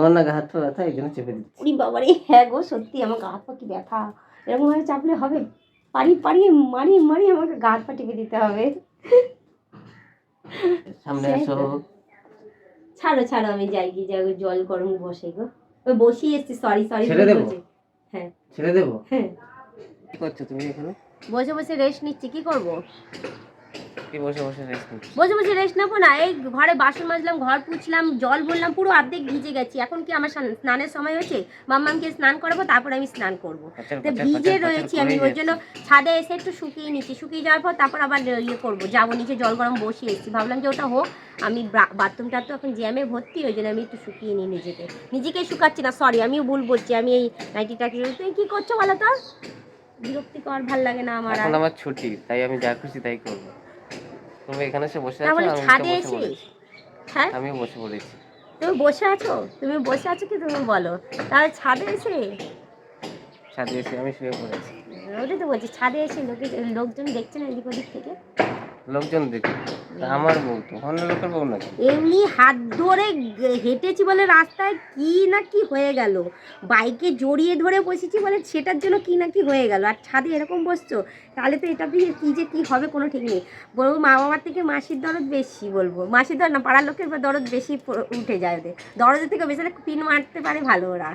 তোমার না গা হাত পা ব্যথা, এই জন্য চেপে দিচ্ছি। উরি বাবারে, হ্যাঁ গো সত্যি আমার গা হাত পা কি ব্যথা, এরকম ভাবে চাপলে হবে? পারিয়ে মারিয়ে আমাকে গা হাত পা টিপে দিতে হবে। সামনে আসো। ছাড়ো আমি যাই জল গরম বসে গো, ওই বসিয়ে এসছি। সরি ছেড়ে দেবো? হ্যাঁ ছেড়ে দেবো? হ্যাঁ। কি করছো তুমি এখানে? বসে রেস্ট নিচ্ছি। কি করবো? কি বসে রেস্ট নিচ্ছি? বসে রেস্ট নেবো না? এই ঘরে বাসন মাজলাম, ঘর পুছলাম, জল বললাম, পুরো অর্ধেক ভিজে গেছি। এখন কি আমার স্নানের সময় হয়েছে? মাম্মামকে স্নান করাবো, তারপর আমি স্নান করবো। তো ভিজে রয়েছি আমি, ওই জন্য ছাদে এসে একটু শুকিয়ে নিচ্ছি। শুকিয়ে যাওয়ার পর তারপর আবার ইয়ে করবো, যাবো নিচে জল গরম বসিয়ে এসেছি। ভাবলাম যে ওটা হোক, আমি বাথরুমটা তো এখন জ্যামে ভর্তি, ওই জন্য আমি একটু শুকিয়ে নিই নিজেকে শুকাচ্ছি না। সরি, আমিও ভুল বলছি। আমি এই নাইটিটা তুমি কি করছো বলো তো? বিরক্তিকর, ভাল লাগে না আমার। এখন আমার ছুটি, তাই আমি যা খুশি তাই করবো। তুমি এখানে এসে বসে আছো, তাহলে আমি ছাদে বসে এসে, পড়েছি। হ্যাঁ আমিও বসে পড়েছি। তুমি বসে আছো কি তুমি বলো? তাহলে ছাদে এসে আমি শুয়ে পড়েছি। ওটাই তো বলছি, ছাদে এসে লোকজন দেখছে না এদিক ওদিক থেকে? লোকজন দেখে? আমার বউ তো, অন্য লোকের বউ নাকি? এমনি হাত ধরে হেঁটেছি বলে রাস্তায় কি না কি হয়ে গেল, বাইকে জড়িয়ে ধরে বসেছি বলে সেটার জন্য কি না কি হয়ে গেল, আর ছাদে এরকম বসছো, তাহলে তো এটা দিয়ে কী যে কী হবে কোনো ঠিক নেই। বলবো মা বাবার থেকে মাসির দরদ বেশি, বলবো মাসির দরদ না, পাড়ার লোকের দরদ বেশি উঠে যায় ওদের। দরদের থেকে বেশি পিন মারতে পারে ভালো ওরা।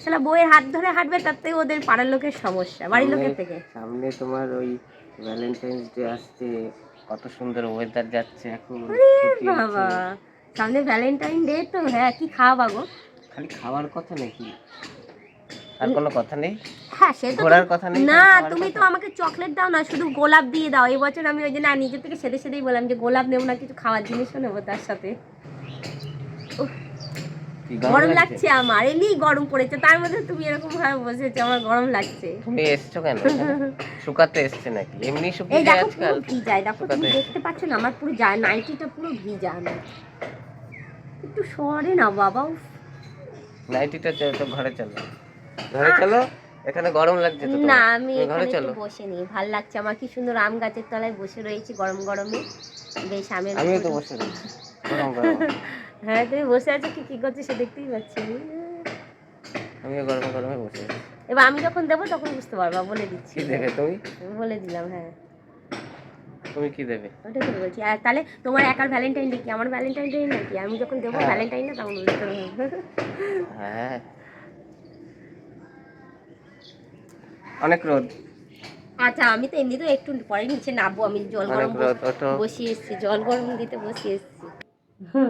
সেটা বইয়ের হাত ধরে হাঁটবে, তার থেকে ওদের পাড়ার লোকের সমস্যা, বাড়ির লোকের থেকে। সামনে তোমার ওই ভ্যালেন্টাইন্স ডে আসছে, কত সুন্দর ওয়েদার যাচ্ছে এখন। বাবা, সামনে ভ্যালেন্টাইন ডে তো, হ্যাঁ কি খাওয়াবা গো? খালি খাওয়ার কথা নাকি, আর কোনো কথা নেই? হ্যাঁ সে তো ঘোরার কথা নেই না, তুমি তো আমাকে চকলেট দাও না, শুধু গোলাপ দিয়ে দাও। এই বছর আমি ওই জন্য নিজে থেকে সেদেই বললাম যে গোলাপ নেবো না, কিছু খাওয়ার জিনিসও নেবো তার সাথে। গরম লাগছে আমার, এমনি গরম পড়েছে, তার মধ্যে তুমি এরকম ভাবে বসেছো, আমার গরম লাগছে। তুমি এসছো কেন? শুকাতে এসছে নাকি? এমনি শুকিয়ে এই যায় দেখো আজকাল। পুরো ভিজায়, দেখো তুমি দেখতে পাচ্ছ না আমার পুরো নাইটিটা পুরো ভিজা। আমি একটু সরে না বাবা। নাইটিটা তো ঘরে চলো, এখানে গরম লাগছে তো। না আমি এখানে একটু বসে নি, ভাল লাগছে আমার। কি সুন্দর আম গাছের তলায় বসে রয়েছি গরমে, বেশ আমের। আমিও তো বসে রয়েছি গরম। হ্যাঁ তুমি বসে আছো, কি করছো সে দেখতেই পাচ্ছি। আমিও গরমে বসে আছি। এবার আমি যখন দেবো তখন বুঝতে পারবা, বলে দিচ্ছি। কি দেবে তুমি? বলে দিলাম। হ্যাঁ তুমি কি দেবে? ওটাই তো বলছি। আর তাহলে তোমার একার ভ্যালেন্টাইন ডে কি আমার ভ্যালেন্টাইন ডে নাকি? আমি যখন দেবো ভ্যালেন্টাইন না তখন বুঝতে পারবো। হ্যাঁ অনেক রোদ। আচ্ছা আমি তো এমনি তো একটু পরে নিচে নামবো, আমি জল গরম বসিয়ে এসেছি, জল গরম দিতে বসিয়ে এসেছি।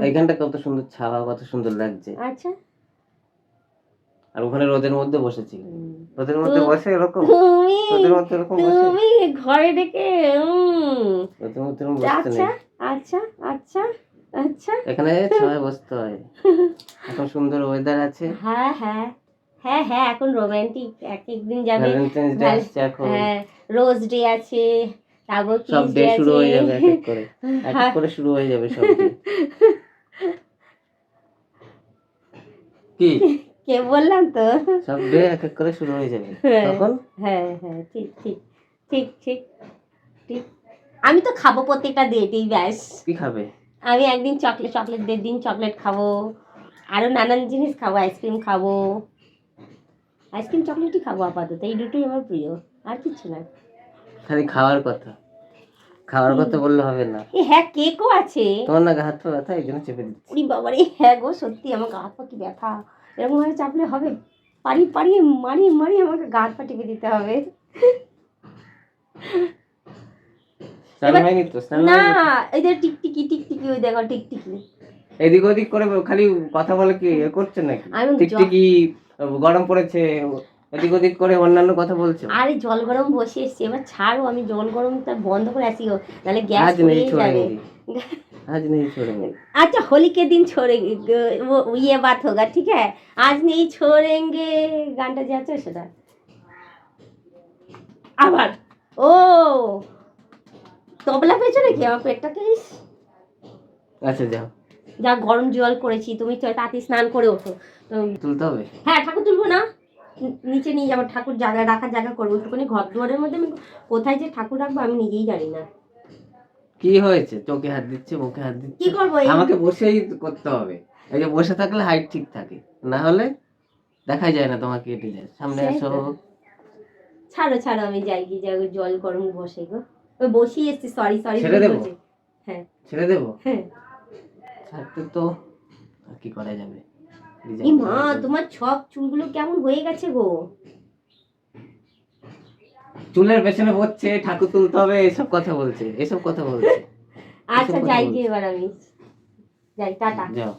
এইখানটা কত সুন্দর ছাওয়া, কত সুন্দর লাগছে। আচ্ছা, আর ওখানে রোদের মধ্যে বসেছি, রোদের মধ্যে বসে এরকম, তুমি ঘরে ডেকে রোদের মধ্যে বসতে নেই। আচ্ছা আচ্ছা আচ্ছা, এখানে ছায়ায় বসতে হয়। এখন সুন্দর ওয়েদার আছে। হ্যাঁ এখন রোমান্টিক। একদিন যাবে ভ্যালেন্টাইন্স ডে আসছে এখন। হ্যাঁ রোজ ডে আছে, তারপর সব ডে শুরু হয়ে যাবে, এক এক করে শুরু হয়ে যাবে সব ডে। কি কে বললাম তো, সব ডে এক এক করে শুরু হয়ে যাবে তখন। হ্যাঁ ঠিক। আমি তো খাবো প্রত্যেকটা ডেটেই, ব্যাস। কি খাবে? আমি একদিন চকলেট ডের দিন চকলেট খাবো, আরো নানান জিনিস খাবো, আইসক্রিম খাবো, আইসক্রিম চকলেটই খাবো আপাতত, এই দুটোই আমার প্রিয়, আর কিছু না। খালি খাওয়ার কথা বললে হবে না। হ্যাঁ কেকও আছে। তোমার না গা হাত পা ব্যথা, এই জন্য চেপে দিচ্ছি। উরি বাবারে, হ্যাঁ গো সত্যি আমার গা হাত পা কি ব্যথা, এরকম ভাবে চাপলে হবে? পারিয়ে মারিয়ে আমাকে গা হাত পা টিপে দিতে হবে। না এই যে টিকটিকি ওই দেখো টিকটিকি এদিক ওদিক করে খালি কথা বলে, কি করছে নাকি? টিকটিকি গরম পড়েছে, এদিক ওদিক করে অন্যান্য কথা বলছো। আরে জল গরম বসে এসছি, এবার ছাড়ো, আমি জল গরমটা বন্ধ করে আসি, নাহলে গ্যাস হয়ে যাবে। आज नहीं छोड़ेंगे। अच्छा होली के दिन छोड़ेंगे, वो ये बात होगा, ठीक है? आज नहीं छोड़ेंगे গানটা যে আছে সেটা আবার। ও তবলা পেয়েছো নাকি আমার পেটটাকে? আচ্ছা যাও, যা গরম জল করেছি, তুমি তো তাড়াতাড়ি স্নান করে ওঠো। তুলতে হবে? হ্যাঁ ঠাকুর তুলবো না, নিচে নিয়ে যাবো, ঠাকুর রাখার জায়গা করবো একটুখানি, ঘর দুয়ারের মধ্যে আমি কোথায় যে ঠাকুর রাখবো আমি নিজেই জানি না। কি হয়েছে? চোখে হাত দিচ্ছে, মুখে হাত দিচ্ছে, কি করবো? আমাকে বসেই করতে হবে। এই যে বসে থাকলে হাইট ঠিক থাকে। না হলে দেখা যায় না তোমাকে কেটে যায়। সামনে আসো। ছাড়ো ছাড়ো, আমি যাই কি যাই জল গরম বসে গো, ওই বসিয়ে এসছি। সরি সরি ছেড়ে দেবো? হ্যাঁ ছেড়ে দেবো? হ্যাঁ। ছাড়তে তো আর কি করা যাবে। ই মা, তোমার সব চুলগুলো কেমন হয়ে গেছে গো। চুলের পেছনে পড়ছে, ঠাকুর তুলতে হবে, এসব কথা বলছে। আচ্ছা যাই গিয়ে, এবার আমি যাই, টাটা। যাও।